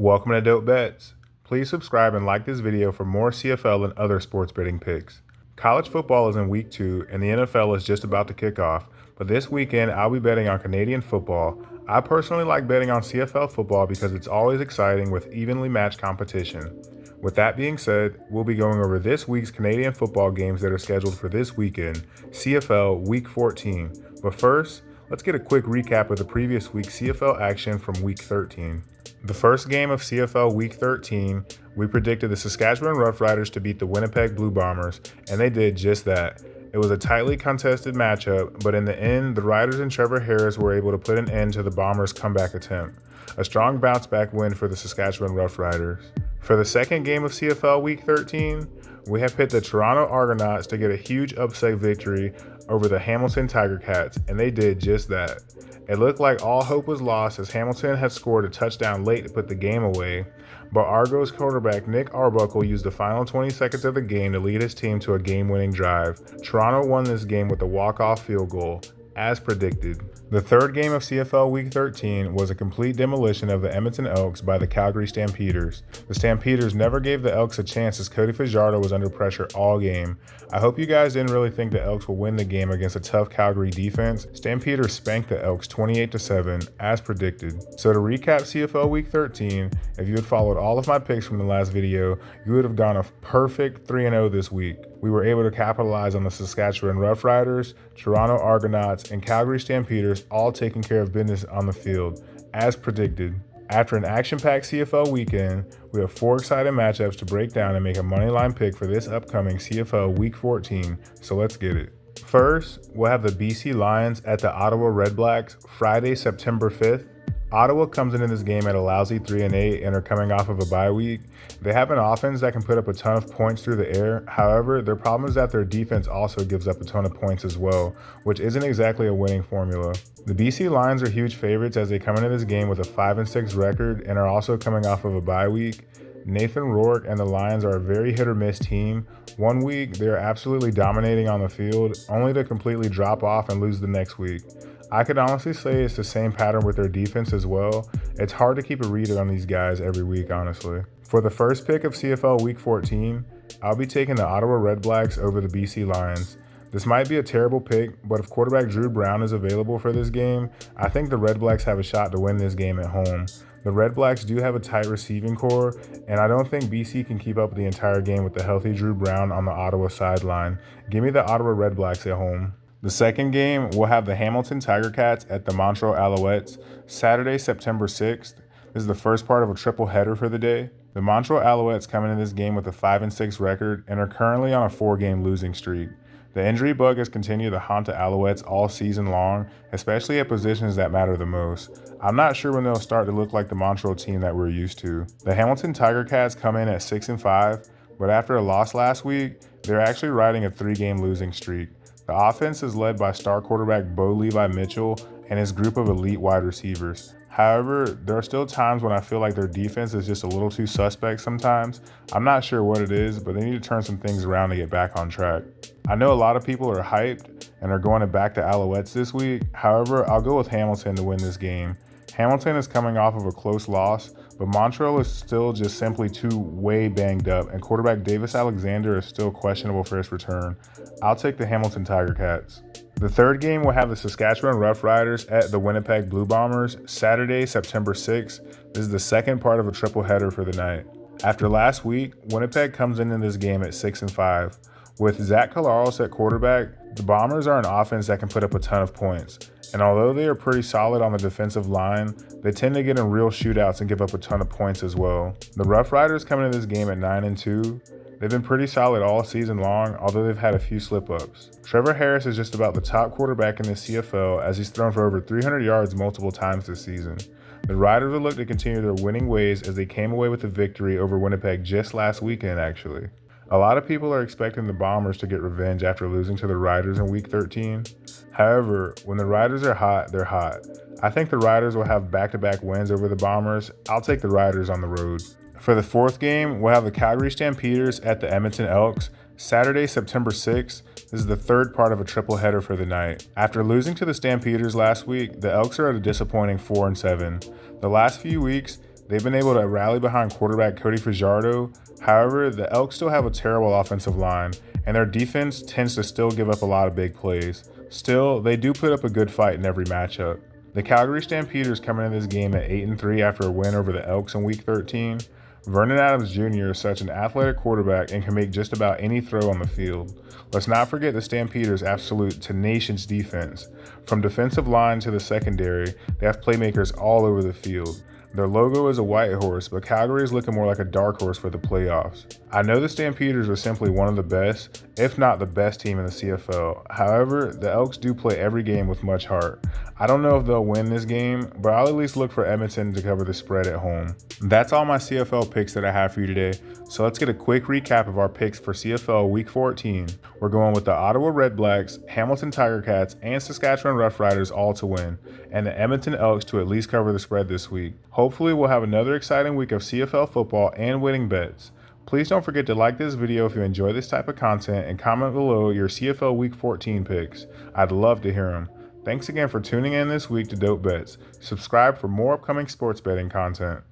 Welcome to DopeBets. Please subscribe and like this video for more CFL and other sports betting picks. College football is in week 2 and the NFL is just about to kick off, but this weekend I'll be betting on Canadian football. I personally like betting on CFL football because it's always exciting with evenly matched competition. With that being said, we'll be going over this week's Canadian football games that are scheduled for this weekend, CFL Week 14. But first, let's get a quick recap of the previous week's CFL action from Week 13. The first game of CFL Week 13, we predicted the Saskatchewan Roughriders to beat the Winnipeg Blue Bombers, and they did just that. It was a tightly contested matchup, but in the end, the Riders and Trevor Harris were able to put an end to the Bombers' comeback attempt. A strong bounce-back win for the Saskatchewan Roughriders. For the second game of CFL Week 13, we have picked the Toronto Argonauts to get a huge upset victory over the Hamilton Tiger Cats, and they did just that. It looked like all hope was lost as Hamilton had scored a touchdown late to put the game away, but Argos quarterback Nick Arbuckle used the final 20 seconds of the game to lead his team to a game-winning drive. Toronto won this game with a walk-off field goal, as predicted. The third game of CFL Week 13 was a complete demolition of the Edmonton Elks by the Calgary Stampeders. The Stampeders never gave the Elks a chance as Cody Fajardo was under pressure all game. I hope you guys didn't really think the Elks will win the game against a tough Calgary defense. Stampeders spanked the Elks 28-7, as predicted. So to recap CFL Week 13, if you had followed all of my picks from the last video, you would have gone a perfect 3-0 this week. We were able to capitalize on the Saskatchewan Roughriders, Toronto Argonauts, and Calgary Stampeders all taking care of business on the field, as predicted. After an action-packed CFL weekend, we have 4 exciting matchups to break down and make a moneyline pick for this upcoming CFL Week 14, so let's get it. First, we'll have the BC Lions at the Ottawa Redblacks Friday, September 5th. Ottawa comes into this game at a lousy 3-8 and are coming off of a bye week. They have an offense that can put up a ton of points through the air. However, their problem is that their defense also gives up a ton of points as well, which isn't exactly a winning formula. The BC Lions are huge favorites as they come into this game with a 5-6 record and are also coming off of a bye week. Nathan Rourke and the Lions are a very hit-or-miss team. One week, they are absolutely dominating on the field, only to completely drop off and lose the next week. I could honestly say it's the same pattern with their defense as well. It's hard to keep a read on these guys every week, honestly. For the first pick of CFL Week 14, I'll be taking the Ottawa Redblacks over the BC Lions. This might be a terrible pick, but if quarterback Drew Brown is available for this game, I think the Redblacks have a shot to win this game at home. The Redblacks do have a tight receiving core, and I don't think BC can keep up the entire game with the healthy Drew Brown on the Ottawa sideline. Give me the Ottawa Redblacks at home. The second game, we'll have the Hamilton Tiger Cats at the Montreal Alouettes, Saturday, September 6th. This is the first part of a triple header for the day. The Montreal Alouettes come into this game with a 5-6 record and are currently on a 4-game losing streak. The injury bug has continued to haunt the Alouettes all season long, especially at positions that matter the most. I'm not sure when they'll start to look like the Montreal team that we're used to. The Hamilton Tiger Cats come in at 6-5, but after a loss last week, they're actually riding a 3-game losing streak. The offense is led by star quarterback Bo Levi Mitchell and his group of elite wide receivers. However, there are still times when I feel like their defense is just a little too suspect sometimes. I'm not sure what it is, but they need to turn some things around to get back on track. I know a lot of people are hyped and are going to back the Alouettes this week. However, I'll go with Hamilton to win this game. Hamilton is coming off of a close loss, but Montreal is still just simply too way banged up, and quarterback Davis Alexander is still questionable for his return. I'll take the Hamilton Tiger Cats. The third game will have the Saskatchewan Roughriders at the Winnipeg Blue Bombers, Saturday, September 6th. This is the second part of a triple header for the night. After last week, Winnipeg comes into this game at 6-5. With Zach Collaros at quarterback, the Bombers are an offense that can put up a ton of points. And although they are pretty solid on the defensive line, they tend to get in real shootouts and give up a ton of points as well. The Roughriders come into this game at 9-2. They've been pretty solid all season long, although they've had a few slip-ups. Trevor Harris is just about the top quarterback in the CFL as he's thrown for over 300 yards multiple times this season. The Riders will look to continue their winning ways as they came away with a victory over Winnipeg just last weekend, actually. A lot of people are expecting the Bombers to get revenge after losing to the Riders in Week 13. However, when the Riders are hot, they're hot. I think the Riders will have back-to-back wins over the Bombers. I'll take the Riders on the road. For the fourth game, we'll have the Calgary Stampeders at the Edmonton Elks, Saturday, September 6th. This is the third part of a triple header for the night. After losing to the Stampeders last week, the Elks are at a disappointing 4-7. The last few weeks, They've been able to rally behind quarterback Cody Fajardo. However, the Elks still have a terrible offensive line, and their defense tends to still give up a lot of big plays. Still, they do put up a good fight in every matchup. The Calgary Stampeders come into this game at 8-3 after a win over the Elks in Week 13. Vernon Adams Jr. is such an athletic quarterback and can make just about any throw on the field. Let's not forget the Stampeders' absolute tenacious defense. From defensive line to the secondary, they have playmakers all over the field. Their logo is a white horse, but Calgary is looking more like a dark horse for the playoffs. I know the Stampeders are simply one of the best, if not the best team in the CFL. However, the Elks do play every game with much heart. I don't know if they'll win this game, but I'll at least look for Edmonton to cover the spread at home. That's all my CFL picks that I have for you today, so let's get a quick recap of our picks for CFL Week 14. We're going with the Ottawa Redblacks, Hamilton Tiger Cats, and Saskatchewan Roughriders all to win, and the Edmonton Elks to at least cover the spread this week. Hopefully we'll have another exciting week of CFL football and winning bets. Please don't forget to like this video if you enjoy this type of content and comment below your CFL Week 14 picks. I'd love to hear them. Thanks again for tuning in this week to DopeBets. Subscribe for more upcoming sports betting content.